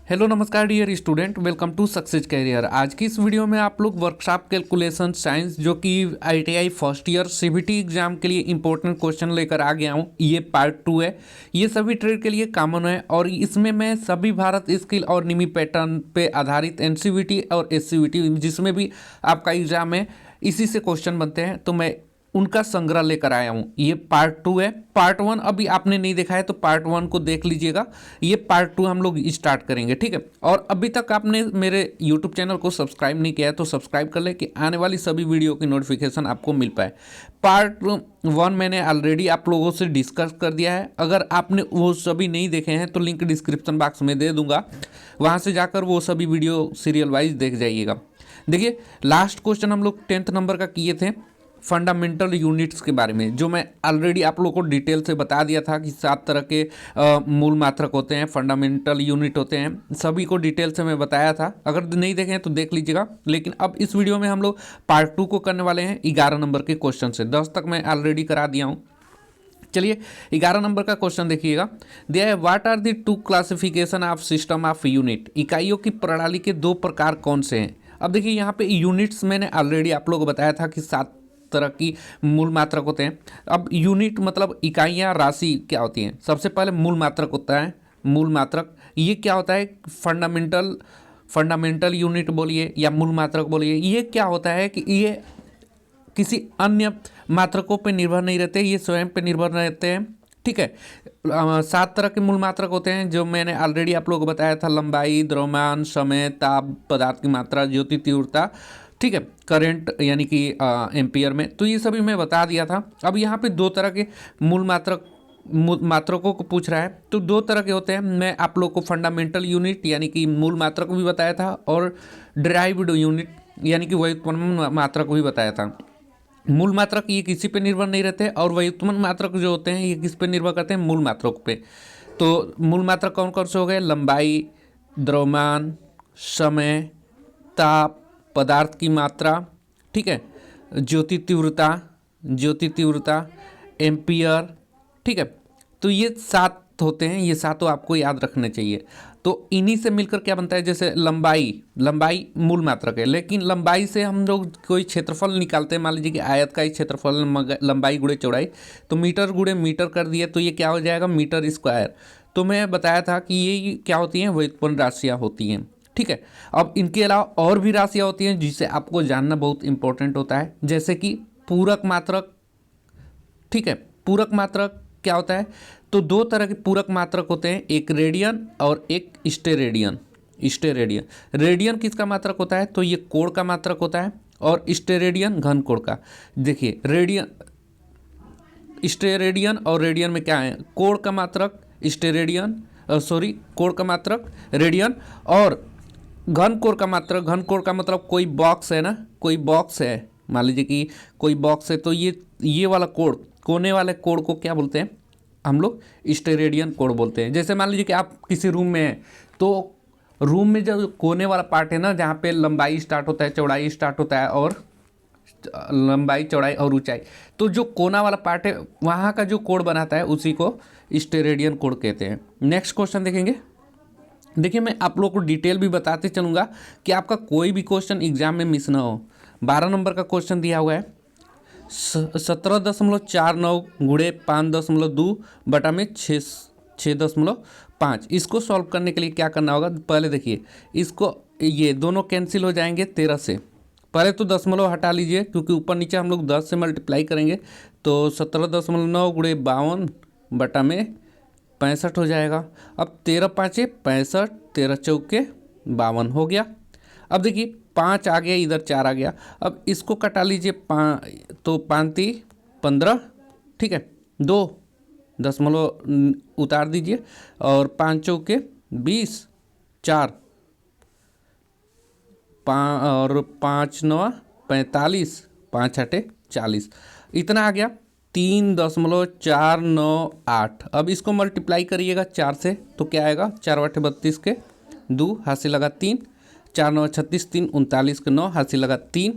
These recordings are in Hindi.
हेलो नमस्कार dear student, welcome to Success Career. आज की इस वीडियो में आप लोग वर्कशॉप कैलकुलेशन साइंस जो कि ITI first year CBT exam के लिए इंपॉर्टेंट क्वेश्चन लेकर आ गया हूँ। ये पार्ट 2 है। ये सभी ट्रेड के लिए कॉमन है और इसमें मैं सभी भारत स्किल और निमी पैटर्न पे आधारित एनसीवीटी और एससीवीटी जिसमें भी आपका एग्जाम है इसी से क्वेश्चन बनते हैं, तो मैं उनका संग्रह लेकर आया हूँ। ये पार्ट 2 है। पार्ट 1 अभी आपने नहीं देखा है तो पार्ट 1 को देख लीजिएगा। ये पार्ट 2 हम लोग स्टार्ट करेंगे, ठीक है। और अभी तक आपने मेरे यूट्यूब चैनल को सब्सक्राइब नहीं किया है तो सब्सक्राइब कर ले कि आने वाली सभी वीडियो की नोटिफिकेशन आपको मिल पाए। पार्ट 1 मैंने ऑलरेडी आप लोगों से डिस्कस कर दिया है। अगर आपने वो सभी नहीं देखे हैं तो लिंक डिस्क्रिप्शन बॉक्स में दे दूंगा, वहाँ से जाकर वो सभी वीडियो सीरियल वाइज देख जाइएगा। देखिए, लास्ट क्वेश्चन हम लोग 10th नंबर का किए थे फंडामेंटल यूनिट्स के बारे में, जो मैं ऑलरेडी आप लोगों को डिटेल से बता दिया था कि 7 तरह के मूल मात्रक होते हैं, फंडामेंटल यूनिट होते हैं। सभी को डिटेल से मैं बताया था। अगर नहीं देखें तो देख लीजिएगा। लेकिन अब इस वीडियो में हम लोग पार्ट 2 को करने वाले हैं 11 नंबर के क्वेश्चन से। 10 तक मैं ऑलरेडी करा दिया हूँ। चलिए 11 नंबर का क्वेश्चन देखिएगा। दिया है, what are the two classification of system of unit. इकाइयों की प्रणाली के दो प्रकार कौन से हैं। अब देखिए, यहाँ पे यूनिट्स मैंने ऑलरेडी आप लोगों को बताया था कि 7 तरह की मूल मात्रक होते हैं। अब यूनिट मतलब इकाइयाँ, राशि क्या होती हैं। सबसे पहले मूल मात्रक होता है। मूल मात्रक ये क्या होता है, फंडामेंटल यूनिट बोलिए या मूल मात्रक बोलिए। ये क्या होता है कि ये किसी अन्य मात्रकों पे निर्भर नहीं रहते, ये स्वयं पे निर्भर रहते हैं, ठीक है। 7 तरह के मूल मात्रक होते हैं जो मैंने ऑलरेडी आप लोगों को बताया था। लंबाई, द्रव्यमान, समय, ताप, पदार्थ की मात्रा, ज्योति तीव्रता, ठीक है, करंट यानी कि एम्पियर में। तो ये सभी मैं बता दिया था। अब यहाँ पे 2 तरह के मूल मात्रकों को पूछ रहा है, तो 2 तरह के होते हैं। मैं आप लोग को फंडामेंटल यूनिट यानी कि मूल मात्रक भी बताया था और डिराइव्ड यूनिट यानी कि व्युत्पन्न मात्रक भी बताया था। मूल मात्रक ये किसी पे निर्भर नहीं रहते और व्युत्पन्न मात्रक जो होते हैं ये किस पे निर्भर करते हैं, मूल मात्रक पे। तो मूल मात्रक कौन कौन से हो गए, लंबाई, द्रव्यमान, समय, ताप, पदार्थ की मात्रा, ठीक है, ज्योति तीव्रता, एम्पियर, ठीक है। तो ये 7 होते हैं। ये 7 आपको याद रखने चाहिए। तो इन्हीं से मिलकर क्या बनता है, जैसे लंबाई मूल मात्रक है, लेकिन लंबाई से हम लोग कोई क्षेत्रफल निकालते हैं। मान लीजिए कि आयत का ही क्षेत्रफल लंबाई गुणे चौड़ाई, तो मीटर गुणे मीटर कर दिए तो ये क्या हो जाएगा, मीटर स्क्वायर। तो मैं बताया था कि ये क्या होती हैं, व्युत्पन्न राशियाँ होती हैं, ठीक है। अब इनके अलावा और भी राशियाँ होती हैं जिसे आपको जानना बहुत इंपॉर्टेंट होता है, जैसे कि पूरक मात्रक, ठीक है। पूरक मात्रक क्या होता है, तो 2 तरह के पूरक मात्रक होते हैं, एक रेडियन और एक स्टेरेडियन। रेडियन किसका मात्रक होता है, तो ये कोण का मात्रक होता है, और स्टेरेडियन घन कोण का। देखिए स्टेरेडियन और रेडियन में क्या है, कोण का मात्रक कोण का मात्रक रेडियन, और घन कोण का मात्रक, घन कोण का मतलब कोई बॉक्स है ना, कोई बॉक्स है, मान लीजिए कि कोई बॉक्स है, तो ये वाला कोण, कोने वाले कोण को क्या बोलते हैं, हम लोग स्टेरेडियन कोण बोलते हैं। जैसे मान लीजिए कि आप किसी रूम में हैं, तो रूम में जो कोने वाला पार्ट है ना, जहाँ पे लंबाई स्टार्ट होता है, चौड़ाई स्टार्ट होता है, और लंबाई, चौड़ाई और ऊंचाई, तो जो कोना वाला पार्ट है वहाँ का जो कोण बनाता है उसी को स्टेरेडियन कोण कहते हैं। नेक्स्ट क्वेश्चन देखेंगे। देखिए, मैं आप लोगों को डिटेल भी बताते चलूँगा कि आपका कोई भी क्वेश्चन एग्जाम में मिस ना हो। 12 नंबर का क्वेश्चन दिया हुआ है, 17.49 गुणे 5.2 बटा में 6.5। इसको सॉल्व करने के लिए क्या करना होगा, पहले देखिए इसको, ये दोनों कैंसिल हो जाएंगे 13 से। पहले तो दशमलव हटा लीजिए क्योंकि ऊपर नीचे हम लोग 10 से मल्टीप्लाई करेंगे, तो 17.9 गुणे 52 बटा में 65 हो जाएगा। अब 13 पाँचे 65, 13 चौके 52 हो गया। अब देखिए 5 आ गया, इधर 4 आ गया। अब इसको कटा लीजिए, तो 5 15, ठीक है, 2 दशमलव उतार दीजिए, और 5 चौके 20, 4 और 5 9 45, 5 8 40, इतना आ गया 3.498। अब इसको मल्टीप्लाई करिएगा 4 से, तो क्या आएगा, 4 8 32 के 2 हासिल लगा 3, 4 9 36, 3 39 के 9 हासिल लगा 3,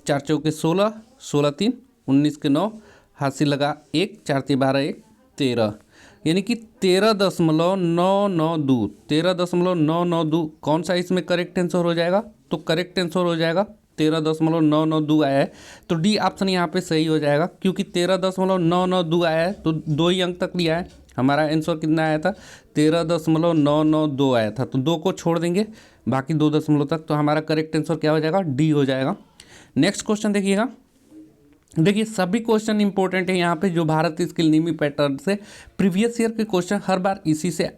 4 चौके 16, 16 3 19 के 9 हासिल लगा 1, 4 3 12 1 13। यानी कि 13.992, 13.992 कौन सा इसमें करेक्ट आंसर हो जाएगा? तो करेक्ट आंसर हो जाएगा 13.992 आया है, तो डी ऑप्शन यहाँ पे सही हो जाएगा, क्योंकि 13.992 आया है तो 2 ही अंक तक लिया है। हमारा आंसर कितना आया था? 13.992 आया था, तो 2 को छोड़ देंगे, बाकी 2 दशमलव तक, तो हमारा करेक्ट आंसर क्या हो जाएगा? डी हो जाएगा। नेक्स्ट क्वेश्चन देखिएगा। देखिए सभी क्वेश्चन इंपॉर्टेंट है यहाँ पे, जो भारत स्किल निमी पैटर्न से प्रीवियस ईयर के क्वेश्चन हर बार इसी से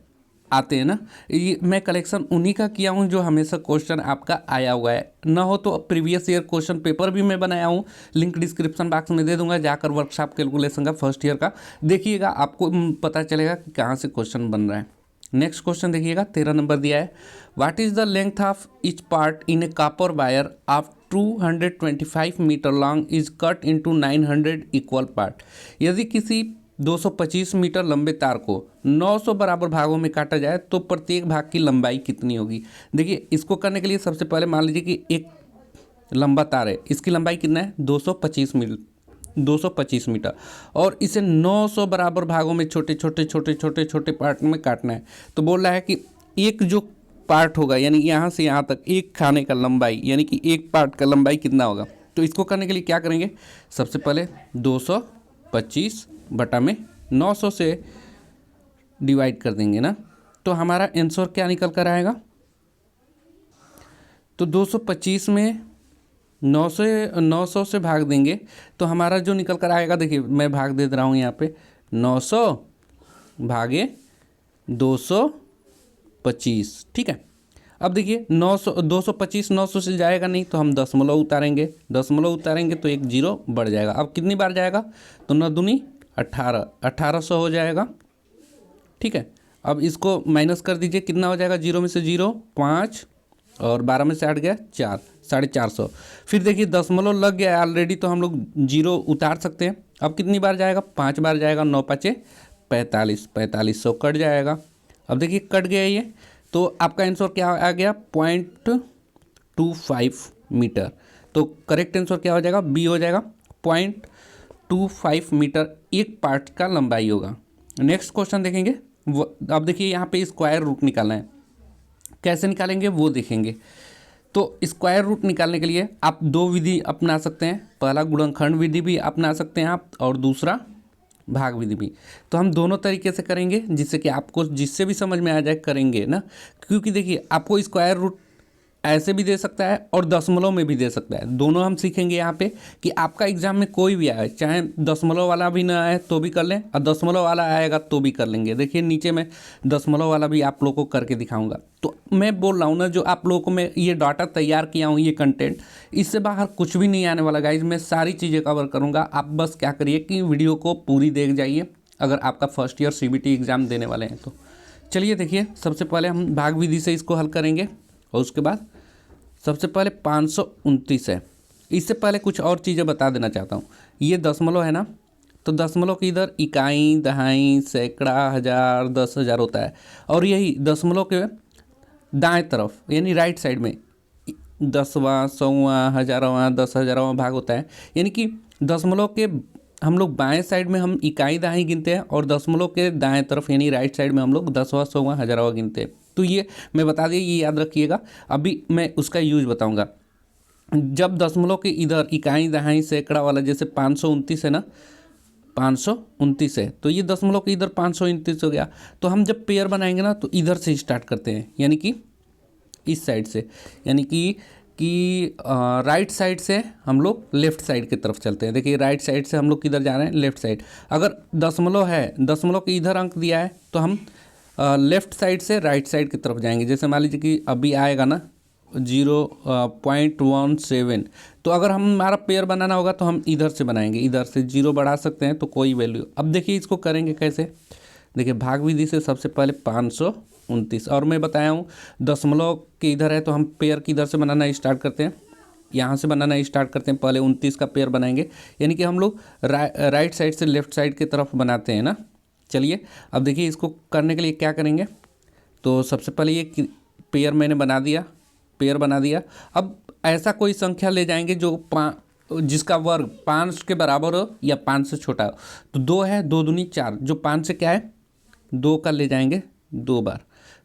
आते हैं ना, ये मैं कलेक्शन उन्हीं का किया हूँ जो हमेशा क्वेश्चन आपका आया हुआ है। ना हो तो प्रीवियस ईयर क्वेश्चन पेपर भी मैं बनाया हूँ, लिंक डिस्क्रिप्शन बॉक्स में दे दूंगा, जाकर वर्कशॉप कैलकुलेशन का फर्स्ट ईयर का देखिएगा, आपको पता चलेगा कि कहाँ से क्वेश्चन बन रहा है। नेक्स्ट क्वेश्चन देखिएगा, 13 नंबर दिया है। What is the length of each part in a copper wire of 225 metre long is cut into 900 equal part. यदि किसी 225 मीटर लंबे तार को 900 बराबर भागों में काटा जाए तो प्रत्येक भाग की लंबाई कितनी होगी? देखिए इसको करने के लिए सबसे पहले मान लीजिए कि एक लंबा तार है, इसकी लंबाई कितना है? 225 मीटर, 225 मीटर, और इसे 900 बराबर भागों में छोटे छोटे छोटे छोटे छोटे पार्ट में काटना है। तो बोल रहा है कि एक जो पार्ट होगा, यानी यहाँ से यहाँ तक एक खाने का लंबाई, यानी कि एक पार्ट का लंबाई कितना होगा? तो इसको करने के लिए क्या करेंगे? सबसे पहले 225 बटा में 900 से डिवाइड कर देंगे ना, तो हमारा आंसर क्या निकल कर आएगा? तो 225 में 900 से भाग देंगे तो हमारा जो निकल कर आएगा, देखिए मैं भाग दे रहा हूँ यहाँ पे, 900 भागे 225, ठीक है। अब देखिए 225 900 से जाएगा नहीं, तो हम दशमलव उतारेंगे, दशमलव उतारेंगे तो एक जीरो बढ़ जाएगा। अब कितनी बार जाएगा? तो 9 दूनी 18, 1800 हो जाएगा, ठीक है। अब इसको माइनस कर दीजिए, कितना हो जाएगा? 0 में से 0 5 और 12 में से 8 गया 4, 450। फिर देखिए दशमलव लग गया है ऑलरेडी, तो हम लोग जीरो उतार सकते हैं। अब कितनी बार जाएगा? 5 बार जाएगा, 9 5 45, 4500 कट जाएगा। अब देखिए कट गया ये, तो आपका आंसर क्या आ गया? 0.25 मीटर। तो करेक्ट आंसर क्या हो जाएगा? बी हो जाएगा, 0.25 मीटर एक पार्ट का लंबाई होगा। नेक्स्ट क्वेश्चन देखेंगे। अब देखिए यहाँ पे स्क्वायर रूट निकालना है, कैसे निकालेंगे वो देखेंगे। तो स्क्वायर रूट निकालने के लिए आप 2 विधि अपना सकते हैं, पहला गुणनखंड विधि भी अपना सकते हैं आप, और दूसरा भाग विधि भी। तो हम दोनों तरीके से करेंगे, जिससे कि आपको जिससे भी समझ में आ जाए करेंगे ना, क्योंकि देखिए आपको स्क्वायर रूट ऐसे भी दे सकता है और दशमलव में भी दे सकता है। दोनों हम सीखेंगे यहाँ पे, कि आपका एग्जाम में कोई भी आए, चाहे दशमलव वाला भी ना आए तो भी कर लें, और दशमलव वाला आएगा तो भी कर लेंगे। देखिए नीचे में दशमलव वाला भी आप लोगों को करके दिखाऊंगा। तो मैं बोल रहा हूँ ना, जो आप लोगों को मैं ये डाटा तैयार किया हूँ, ये कंटेंट, इससे बाहर कुछ भी नहीं आने वाला गाइज। मैं सारी चीज़ें कवर करूँगा, आप बस क्या करिए कि वीडियो को पूरी देख जाइए, अगर आपका फर्स्ट ईयर CBT एग्ज़ाम देने वाले हैं तो। चलिए देखिए, सबसे पहले हम भाग विधि से इसको हल करेंगे, और उसके बाद सबसे पहले 529 है। इससे पहले कुछ और चीज़ें बता देना चाहता हूँ। ये दशमलव है ना, तो दशमलव की इधर इकाई, दहाई, सैकड़ा, हज़ार, 10,000 होता है, और यही दशमलव के दाएं तरफ यानी राइट साइड में 10वां, 100वां, हज़ारवां, 10,000वां भाग होता है। यानी कि दशमलव के हम लोग बाएं साइड में हम इकाई दहाई गिनते हैं, और दशमलव के दाएं तरफ यानी राइट साइड में हम लोग 10वां, 100वां, हज़ारवां गिनते हैं। तो ये मैं बता दिया, ये याद रखिएगा। अभी मैं उसका यूज बताऊंगा। जब दशमलव के इधर इकाई दहाई सैकड़ा वाला, जैसे 529 है ना, 529 है, तो ये दशमलव के इधर 529 हो गया। तो हम जब पेयर बनाएंगे ना, तो इधर से स्टार्ट करते हैं, यानी कि इस साइड से, यानी कि राइट साइड से हम लोग लेफ्ट साइड की तरफ चलते हैं। देखिए राइट साइड से हम लोग किधर जा रहे हैं? Left side. अगर दशमलव है, दशमलव के इधर अंक दिया है, तो हम लेफ्ट साइड से राइट साइड की तरफ जाएंगे। जैसे मान लीजिए कि अभी आएगा ना 0.17, तो अगर हमारा पेयर बनाना होगा तो हम इधर से बनाएंगे, इधर से 0 बढ़ा सकते हैं तो कोई वैल्यू। अब देखिए इसको करेंगे कैसे। देखिए भाग विधि से सबसे पहले 529, और मैं बताया हूँ दशमलव के इधर है तो हम पेयर की इधर से बनाना स्टार्ट करते हैं, यहाँ से बनाना स्टार्ट करते हैं। पहले 29 का पेयर बनाएंगे, यानी कि हम लोग राइट साइड से लेफ्ट साइड की तरफ बनाते हैं ना। चलिए अब देखिए इसको करने के लिए क्या करेंगे। तो सबसे पहले ये पेयर मैंने बना दिया, पेयर बना दिया। अब ऐसा कोई संख्या ले जाएंगे जो जिसका वर्ग 5 के बराबर हो या 5 से छोटा हो। तो 2 है, 2 दूनी 4, जो 5 से क्या है 2 का ले जाएंगे 2 बार,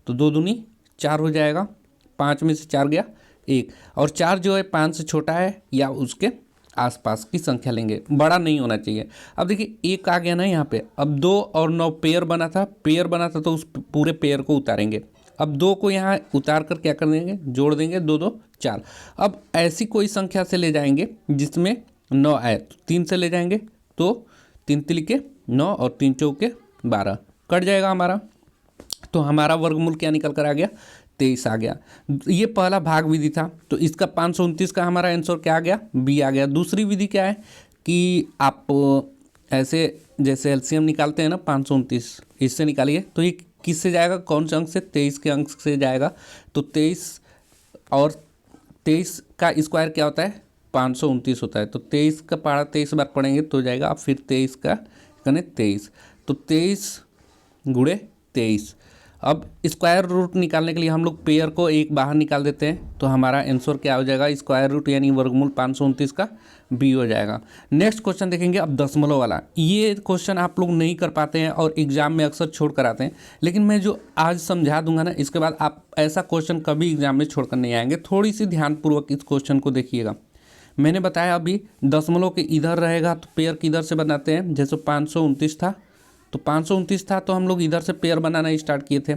तो 2 दूनी 4 हो जाएगा, 5 में से 4 गया 1, और 4 जो है 5 से छोटा है या उसके आसपास की संख्या लेंगे, बड़ा नहीं होना चाहिए। अब देखिए 1 आ गया ना यहाँ पे, अब 2 और 9 पेयर बना था तो उस पूरे पेयर को उतारेंगे। अब 2 को यहाँ उतार कर क्या कर देंगे, जोड़ देंगे, 2 2 4। अब ऐसी कोई संख्या से ले जाएंगे जिसमें 9 आए, तो 3 से ले जाएंगे, तो 3 तिलिके 9 और 3 चौके 12, कट जाएगा हमारा। तो हमारा वर्गमूल क्या निकल कर आ गया, 23 आ गया। ये पहला भाग विधि था, तो इसका 529 का हमारा आंसर क्या आ गया, बी आ गया। दूसरी विधि क्या है कि आप ऐसे जैसे एलसीएम निकालते हैं ना 529, इससे निकालिए, तो ये किससे जाएगा, कौन से अंक से, 23 के अंक से जाएगा। तो 23 और 23 का स्क्वायर क्या होता है, 529 होता है। तो 23 का पढ़ा 23 बार पढ़ेंगे तो जाएगा, अब फिर 23 का करें 23, तो 23 गुणे 23। अब स्क्वायर रूट निकालने के लिए हम लोग पेयर को एक बाहर निकाल देते हैं, तो हमारा आंसर क्या हो जाएगा, स्क्वायर रूट यानी वर्गमूल 529 का बी हो जाएगा। नेक्स्ट क्वेश्चन देखेंगे अब दशमलव वाला। ये क्वेश्चन आप लोग नहीं कर पाते हैं और एग्जाम में अक्सर छोड़ कर आते हैं, लेकिन मैं जो आज समझा दूंगा ना, इसके बाद आप ऐसा क्वेश्चन कभी एग्जाम में छोड़ कर नहीं आएंगे। थोड़ी सी ध्यानपूर्वक इस क्वेश्चन को देखिएगा। मैंने बताया अभी दशमलव के इधर रहेगा तो पेयर किधर से बनाते हैं, जैसे 529 था तो 529 था तो हम लोग इधर से पेयर बनाना स्टार्ट किए थे,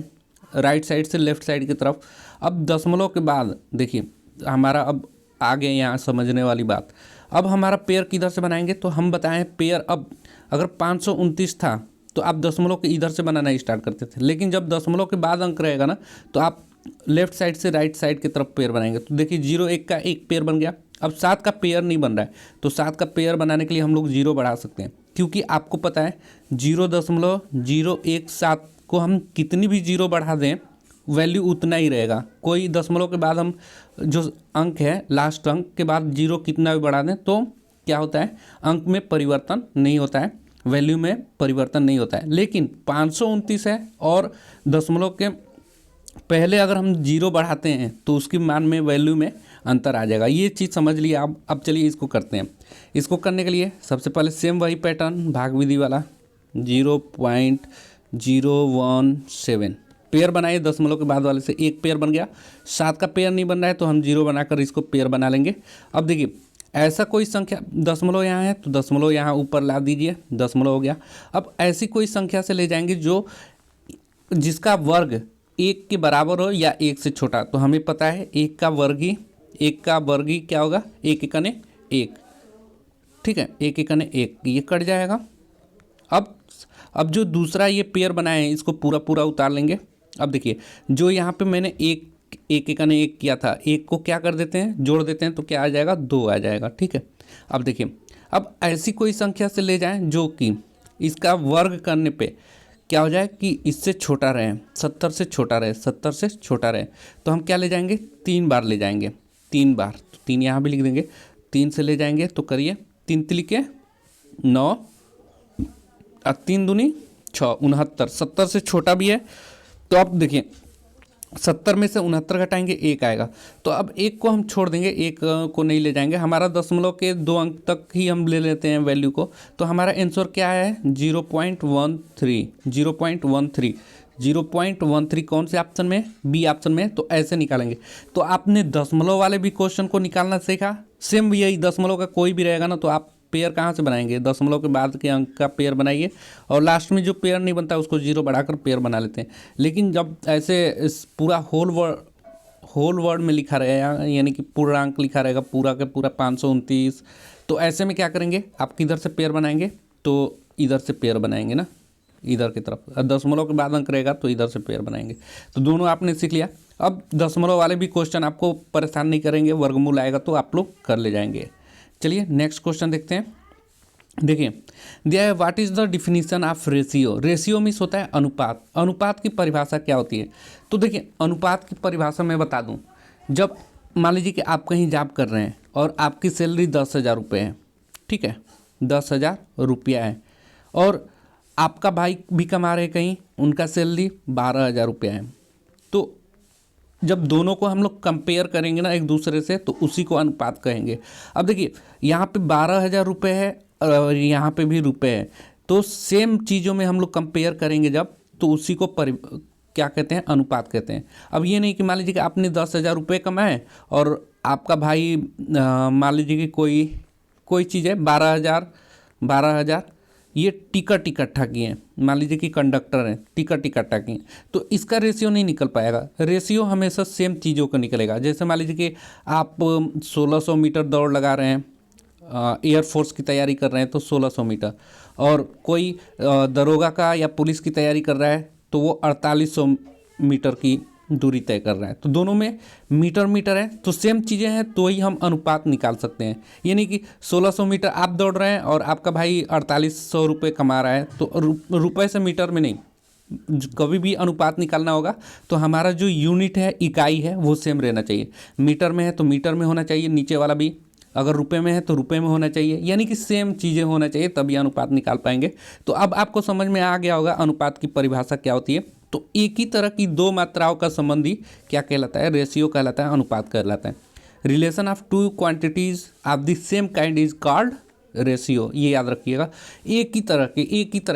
राइट साइड से लेफ्ट साइड की तरफ। अब दशमलव के बाद देखिए हमारा अब आगे यहाँ समझने वाली बात, अब हमारा पेयर किधर से बनाएंगे, तो हम बताएं पेयर अब अगर 529 था तो आप दशमलव के इधर से बनाना स्टार्ट करते थे, लेकिन जब दशमलव के बाद अंक रहेगा ना तो आप लेफ्ट साइड से राइट साइड की तरफ पेयर बनाएंगे। तो देखिए 0 1 का एक पेयर बन गया। अब 7 का पेयर नहीं बन रहा है, तो 7 का पेयर बनाने के लिए हम लोग 0 बढ़ा सकते हैं, क्योंकि आपको पता है 0.017 को हम कितनी भी 0 बढ़ा दें वैल्यू उतना ही रहेगा। कोई दशमलव के बाद हम जो अंक है लास्ट अंक के बाद 0 कितना भी बढ़ा दें तो क्या होता है, अंक में परिवर्तन नहीं होता है, वैल्यू में परिवर्तन नहीं होता है। लेकिन 529 है और दशमलव के पहले अगर हम 0 बढ़ाते हैं तो उसकी मान में वैल्यू में अंतर आ जाएगा। ये चीज़ समझ लिया आप। अब चलिए इसको करते हैं। इसको करने के लिए सबसे पहले सेम वही पैटर्न भाग विधि वाला 0.017 पेयर बनाइए, दशमलव के बाद वाले से एक पेयर बन गया। 7 का पेयर नहीं बन रहा है तो हम 0 बनाकर इसको पेयर बना लेंगे। अब देखिए ऐसा कोई संख्या, दशमलव यहाँ है तो दशमलव यहाँ ऊपर ला दीजिए, दशमलव हो गया। अब ऐसी कोई संख्या से ले जाएंगे जो जिसका वर्ग 1 के बराबर हो या 1 से छोटा। तो हमें पता है 1 का वर्गी क्या होगा, 1 एकने 1, ठीक है, 1 एकने 1, ये कट जाएगा। अब जो दूसरा ये पेयर बनाए हैं इसको पूरा पूरा उतार लेंगे। अब देखिए जो यहाँ पे मैंने 1 एकने 1 किया था, 1 को क्या कर देते हैं, जोड़ देते हैं, तो क्या आ जाएगा, 2 आ जाएगा, ठीक है। अब देखिए अब ऐसी कोई संख्या से ले जाएं जो कि इसका वर्ग करने पे क्या हो जाए कि इससे छोटा रहे, 70 से छोटा रहे, 70 से छोटा रहे। तो हम क्या ले जाएंगे, 3 बार ले जाएंगे, 3 बार, तो 3 यहाँ भी लिख देंगे। 3 से ले जाएंगे तो करिए, 3 तिलिके 9 और 3 दूनी 6, 69, 70 से छोटा भी है। तो अब देखिए 70 में से 69 घटाएंगे, 1 आएगा। तो अब 1 को हम छोड़ देंगे, 1 को नहीं ले जाएंगे। हमारा दशमलव के 2 अंक तक ही हम ले लेते हैं वैल्यू को। तो हमारा आंसर क्या है, 0.13 0.13 कौन से ऑप्शन में, बी ऑप्शन में। तो ऐसे निकालेंगे। तो आपने दशमलव वाले भी क्वेश्चन को निकालना सीखा। सेम यही दशमलव का कोई भी रहेगा ना तो आप पेयर कहाँ से बनाएंगे, दशमलव के बाद के अंक का पेयर बनाइए और लास्ट में जो पेयर नहीं बनता उसको 0 बढ़ाकर पेयर बना लेते हैं। लेकिन जब ऐसे इस पूरा होल वर्ड में लिखा रहेगा, यानी कि पूर्णांक लिखा रहेगा पूरा का पूरा 529, तो ऐसे में क्या करेंगे, आप किधर से पेयर बनाएंगे, तो इधर से पेयर बनाएंगे ना, इधर की तरफ। दशमलव के बाद अंक रहेगा तो इधर से पेयर बनाएंगे। तो दोनों आपने सीख लिया। अब दशमलव वाले भी क्वेश्चन आपको परेशान नहीं करेंगे, वर्गमूल आएगा तो आप लोग कर ले जाएंगे। चलिए नेक्स्ट क्वेश्चन देखते हैं। देखिए दिया है, what is the definition of ratio. Ratio means होता है अनुपात। अनुपात की परिभाषा क्या होती है, तो देखिए अनुपात की परिभाषा मैं बता दूं। जब मान लीजिए कि आप कहीं जॉब कर रहे हैं और आपकी सैलरी 10,000 रुपये है, ठीक है, 10,000 रुपया है, और आपका भाई भी कमा रहे कहीं, उनका सैलरी 12,000 रुपया है। तो जब दोनों को हम लोग कंपेयर करेंगे ना एक दूसरे से तो उसी को अनुपात कहेंगे। अब देखिए यहाँ पे 12,000 रुपये है और यहाँ पे भी रुपये है, तो सेम चीज़ों में हम लोग कंपेयर करेंगे जब, तो उसी को क्या कहते हैं, अनुपात कहते हैं। अब ये नहीं कि मान लीजिए कि आपने 10,000 रुपये कमाए और आपका भाई मान लीजिए कि कोई चीज़ है 12,000 ये टिकट इकट्ठा किए हैं, मान लीजिए कि कंडक्टर हैं टिकट इकट्ठा किए, तो इसका रेशियो नहीं निकल पाएगा। रेशियो हमेशा सेम चीज़ों का निकलेगा। जैसे मान लीजिए कि आप 1600 मीटर दौड़ लगा रहे हैं, एयरफोर्स की तैयारी कर रहे हैं तो 1600 मीटर, और कोई दरोगा का या पुलिस की तैयारी कर रहा है तो वो 4800 मीटर की दूरी तय कर रहा है। तो दोनों में मीटर है, तो सेम चीज़ें हैं, तो ही हम अनुपात निकाल सकते हैं। ये नहीं कि 1600 मीटर आप दौड़ रहे हैं और आपका भाई 4800 रुपये कमा रहा है, तो रुपये से मीटर में नहीं, कभी भी अनुपात निकालना होगा तो हमारा जो यूनिट है, इकाई है, वो सेम रहना चाहिए। मीटर में है तो मीटर में होना चाहिए, नीचे वाला भी। अगर रुपए में है तो रुपए में होना चाहिए, यानी कि सेम चीज़ें होना चाहिए, तभी अनुपात निकाल पाएंगे। तो अब आपको समझ में आ गया होगा अनुपात की परिभाषा क्या होती है। तो एक ही तरह की दो मात्राओं का संबंधी क्या कहलाता है, रेशियो कहलाता है, अनुपात कहलाता है। Relation of two quantities of the same kind is called ratio. ये याद रखिएगा, एक ही तरह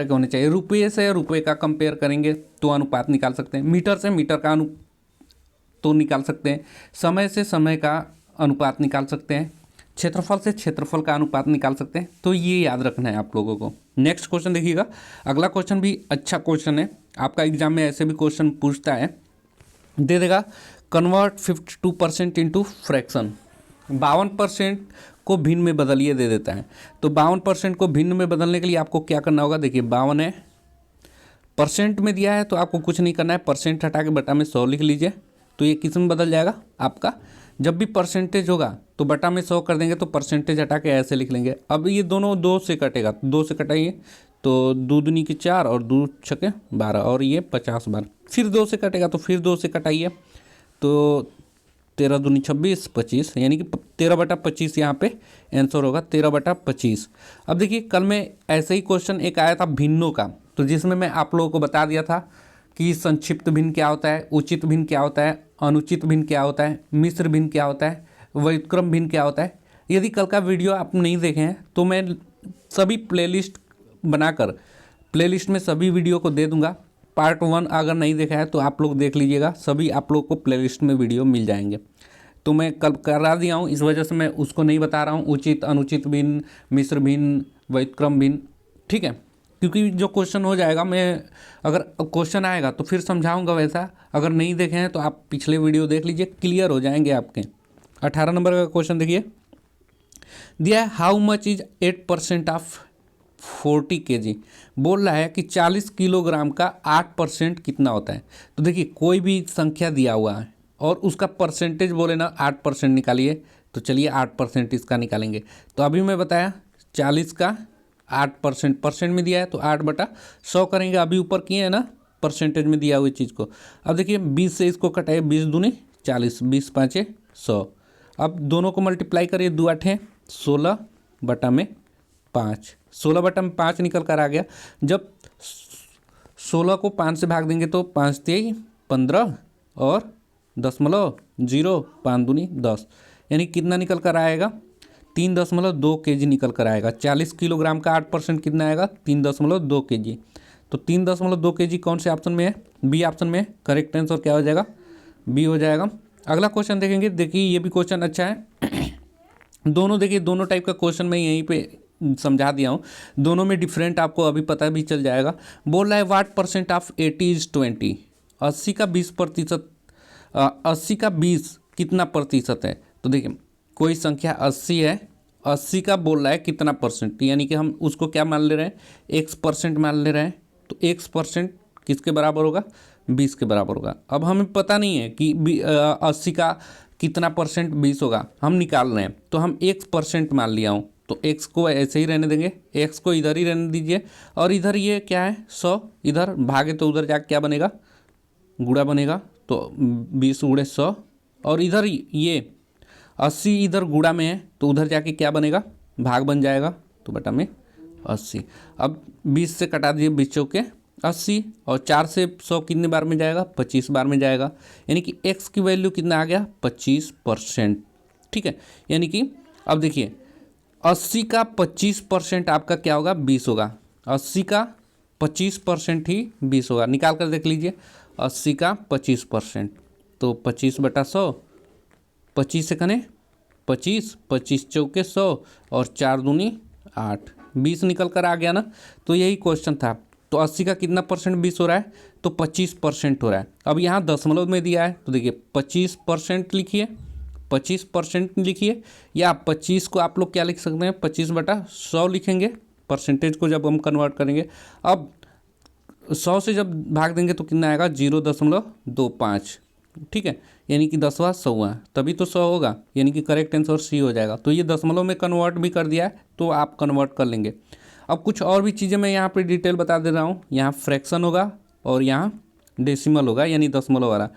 के होने चाहिए। रुपये से रुपये का कंपेयर करेंगे तो अनुपात निकाल सकते हैं, मीटर से मीटर का तो निकाल सकते हैं, समय से समय का अनुपात निकाल सकते हैं, क्षेत्रफल से क्षेत्रफल का अनुपात निकाल सकते हैं। तो ये याद रखना है आप लोगों को। नेक्स्ट क्वेश्चन देखिएगा, अगला क्वेश्चन भी अच्छा क्वेश्चन है, आपका एग्जाम में ऐसे भी क्वेश्चन पूछता है, दे देगा कन्वर्ट 52% इंटू फ्रैक्शन। 52% को भिन्न में बदलिए दे देता है। तो 52% को भिन्न में बदलने के लिए आपको क्या करना होगा, देखिए 52 है, परसेंट में दिया है तो आपको कुछ नहीं करना है, परसेंट हटा के बटा में 100 लिख लीजिए, तो ये किस में बदल जाएगा आपका। जब भी परसेंटेज होगा तो बटा में 100 कर देंगे, तो परसेंटेज हटा के ऐसे लिख लेंगे। अब ये दोनों 2 से कटेगा, 2 से कटाइए तो 2 दूनी की 4 और 2 छके 12 और ये 50 बार। फिर 2 से कटेगा तो फिर 2 से कटाइए तो 13 दूनी 26, 25, यानी कि 13/25 यहाँ पे आंसर होगा, 13/25। अब देखिए कल में ऐसे ही क्वेश्चन एक आया था भिन्नों का, तो जिसमें मैं आप लोगों को बता दिया था कि संक्षिप्त भिन्न क्या होता है, उचित भिन्न क्या होता है, अनुचित भिन्न क्या होता है, मिश्र भिन्न क्या होता है, व्युत्क्रम भिन्न क्या होता है। यदि कल का वीडियो आप नहीं देखे हैं तो मैं सभी प्लेलिस्ट बनाकर प्लेलिस्ट में सभी वीडियो को दे दूंगा। पार्ट 1 अगर नहीं देखा है तो आप लोग देख लीजिएगा, सभी आप लोग को प्लेलिस्ट में वीडियो मिल जाएंगे। तो मैं कल करा दिया हूँ, इस वजह से मैं उसको नहीं बता रहा हूँ, उचित अनुचित भिन्न, मिश्र भिन्न, व्युत्क्रम भिन्न, ठीक है। क्योंकि जो क्वेश्चन हो जाएगा, मैं अगर क्वेश्चन आएगा तो फिर समझाऊंगा वैसा। अगर नहीं देखे हैं तो आप पिछले वीडियो देख लीजिए, क्लियर हो जाएंगे आपके। 18 नंबर का क्वेश्चन देखिए, दिया है how much is 8% of 40 kg। बोल रहा है कि 40 किलोग्राम का 8% कितना होता है। तो देखिए कोई भी संख्या दिया हुआ है और उसका परसेंटेज बोले ना 8% निकालिए, तो चलिए 8% इसका निकालेंगे। तो अभी मैं बताया 40 का 8%, परसेंट में दिया है तो 8/100 करेंगे, अभी ऊपर किए हैं ना परसेंटेज में दिया हुई चीज़ को। अब देखिए 20 से इसको कटाइए, 20 दूनी 40, 20 5 100। अब दोनों को मल्टीप्लाई करिए, 2 8 16/5, 16/5 निकल कर आ गया। जब 16 को 5 से भाग देंगे तो 5 3 15 और 0.0, 5 दूनी 10, यानी कितना निकल कर आएगा, 3.2 kg निकल कर आएगा। 40 किलोग्राम का 8% कितना आएगा, 3.2 kg। तो 3.2 kg कौन से ऑप्शन में है, बी ऑप्शन में है। करेक्ट आंसर क्या हो जाएगा, बी हो जाएगा। अगला क्वेश्चन देखेंगे, देखिए ये भी क्वेश्चन अच्छा है। दोनों देखिए, दोनों टाइप का क्वेश्चन मैं यहीं पे समझा दिया हूँ, दोनों में डिफरेंट आपको अभी पता भी चल जाएगा। बोल रहा है व्हाट परसेंट ऑफ 80 इज 20। 80 का 20%, 80 का 20 कितना प्रतिशत है। तो देखिए कोई संख्या 80 है, 80 का बोल रहा है कितना परसेंट, यानी कि हम उसको क्या मान ले रहे हैं, x% मान ले रहे हैं। तो x% किसके बराबर होगा, 20 के बराबर होगा। अब हमें पता नहीं है कि 80 का कितना परसेंट 20 होगा, हम निकाल रहे हैं, तो हम x% मान लिया हूँ, तो x को ऐसे ही रहने देंगे, x को इधर ही रहने दीजिए। और इधर ये क्या है 100, इधर भागे तो उधर जाके क्या बनेगा, गुणा बनेगा, तो 20 × 100। और इधर ये 80 इधर गुणा में है तो उधर जाके क्या बनेगा, भाग बन जाएगा, तो बटा में 80। अब 20 से कटा दिए 20 चौके 80, और 4 से 100 कितने बार में जाएगा, 25 बार में जाएगा, यानी कि x की वैल्यू कितना आ गया, 25%, ठीक है। यानी कि अब देखिए 80 का 25% आपका क्या होगा, 20 होगा। 80 का 25% ही 20 होगा। निकाल कर देख लीजिए, 80 का 25%, तो 25/100, 25 से कने 25, 25 चौके 100 और 4 दूनी 8, 20 निकल कर आ गया ना। तो यही क्वेश्चन था। तो 80 का कितना परसेंट 20 हो रहा है, तो 25% हो रहा है। अब यहाँ दशमलव में दिया है तो देखिए 25% लिखिए, 25% लिखिए, या 25 को आप लोग क्या लिख सकते हैं, 25/100 लिखेंगे, परसेंटेज को जब हम कन्वर्ट करेंगे। अब 100 से जब भाग देंगे तो कितना आएगा, 0.25, ठीक है, यानी कि 10वां 100वां, तभी तो 100 होगा, यानी कि करेक्ट आंसर सी हो जाएगा। तो ये दशमलव में कन्वर्ट भी कर दिया है, तो आप कन्वर्ट कर लेंगे। अब कुछ और भी चीज़ें मैं यहाँ पे डिटेल बता दे रहा हूँ। यहाँ फ्रैक्शन होगा और यहाँ डेसिमल होगा, यानी दशमलव वाला।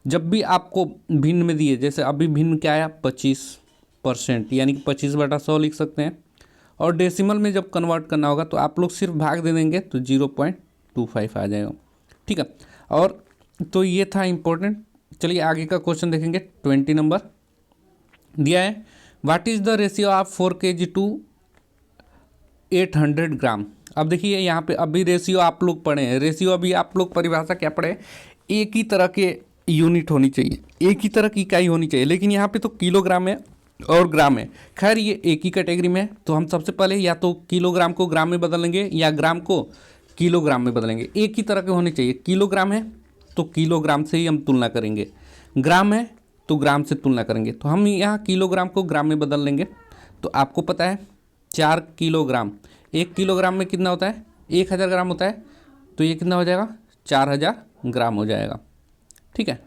जब भी आपको भिन्न में दिए, जैसे अभी भिन्न क्या आया 25%, यानी कि 25/100 लिख सकते हैं। और डेसिमल में जब कन्वर्ट करना होगा तो आप लोग सिर्फ भाग दे देंगे तो 0.25 आ जाएगा, ठीक है। और तो ये था इम्पोर्टेंट। चलिए आगे का क्वेश्चन देखेंगे। 20 नंबर दिया है, what is the ratio of 4 kg to 800 gram. अब देखिए यहाँ पे अभी रेशियो आप लोग पढ़े हैं, रेशियो अभी आप लोग परिभाषा क्या पढ़े, एक ही तरह के यूनिट होनी चाहिए, एक ही तरह की इकाई होनी चाहिए, लेकिन यहाँ पे तो किलोग्राम है और ग्राम है। खैर ये एक ही कैटेगरी में है, तो हम सबसे पहले या तो किलोग्राम को ग्राम में बदलेंगे या ग्राम को किलोग्राम में बदलेंगे। एक ही तरह के होने चाहिए। किलोग्राम है तो किलोग्राम से ही हम तुलना करेंगे, ग्राम है तो ग्राम से तुलना करेंगे। तो हम यहाँ किलोग्राम को ग्राम में बदल लेंगे। तो आपको पता है 4 किलोग्राम, 1 किलोग्राम में कितना होता है, 1000 ग्राम होता है, तो ये कितना हो जाएगा, 4000 ग्राम हो जाएगा, ठीक है।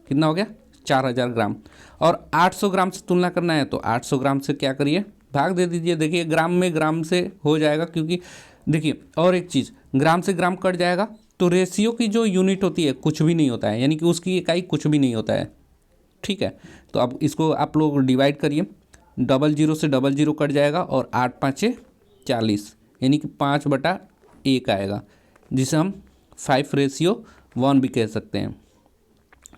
कितना हो गया, 4000 ग्राम। और 800 ग्राम से तुलना करना है तो 800 ग्राम से क्या करिए, भाग दे दीजिए। देखिए ग्राम में ग्राम से हो जाएगा, क्योंकि देखिए और एक चीज़, ग्राम से ग्राम कट जाएगा तो रेशियो की जो यूनिट होती है कुछ भी नहीं होता है, यानी कि उसकी इकाई कुछ भी नहीं होता है, ठीक है। तो अब इसको आप लोग डिवाइड करिए, 00 से 00 कट जाएगा और 8 5 40, यानी कि 5/1 आएगा, जिसे हम 5:1 भी कह सकते हैं,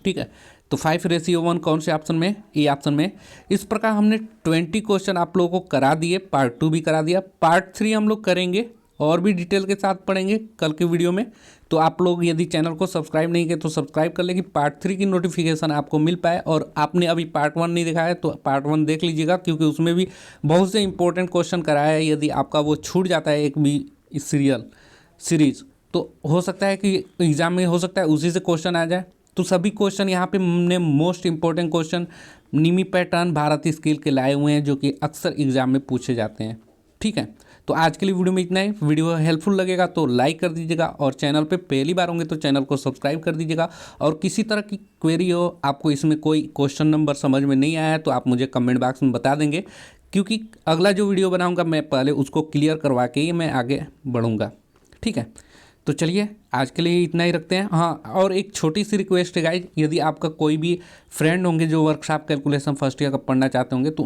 ठीक है। तो 5:1 कौन से ऑप्शन में, ए ऑप्शन में। इस प्रकार हमने 20 क्वेश्चन आप लोगों को करा दिए, पार्ट 2 भी करा दिया। पार्ट 3 हम लोग करेंगे और भी डिटेल के साथ पढ़ेंगे कल के वीडियो में। तो आप लोग यदि चैनल को सब्सक्राइब नहीं किए तो सब्सक्राइब कर लें कि पार्ट 3 की नोटिफिकेशन आपको मिल पाए। और आपने अभी पार्ट 1 नहीं देखा है तो पार्ट 1 देख लीजिएगा, क्योंकि उसमें भी बहुत से इंपॉर्टेंट क्वेश्चन कराया है। यदि आपका वो छूट जाता है एक भी सीरीज, तो हो सकता है कि एग्जाम में हो सकता है उसी से क्वेश्चन आ जाए। तो सभी क्वेश्चन यहाँ पे हमने मोस्ट इंपॉर्टेंट क्वेश्चन निमी पैटर्न भारत स्किल के लाए हुए हैं, जो कि अक्सर एग्जाम में पूछे जाते हैं, ठीक है। तो आज के लिए वीडियो में इतना ही। वीडियो हेल्पफुल लगेगा तो लाइक कर दीजिएगा, और चैनल पे पहली बार होंगे तो चैनल को सब्सक्राइब कर दीजिएगा। और किसी तरह की क्वेरी हो, आपको इसमें कोई क्वेश्चन नंबर समझ में नहीं आया है तो आप मुझे कमेंट बॉक्स में बता देंगे, क्योंकि अगला जो वीडियो बनाऊँगा मैं पहले उसको क्लियर करवा के ही मैं आगे बढ़ूँगा, ठीक है। तो चलिए आज के लिए इतना ही रखते हैं। हाँ, और एक छोटी सी रिक्वेस्ट है गाइज, यदि आपका कोई भी फ्रेंड होंगे जो वर्कशॉप कैलकुलेशन फर्स्ट ईयर का पढ़ना चाहते होंगे तो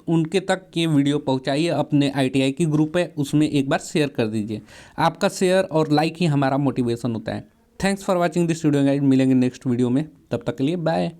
उनके तक ये वीडियो पहुंचाइए। अपने ITI की ग्रुप है उसमें एक बार शेयर कर दीजिए। आपका शेयर और लाइक ही हमारा मोटिवेशन होता है। Thanks for watching this video guys. मिलेंगे नेक्स्ट वीडियो में, तब तक के लिए बाय।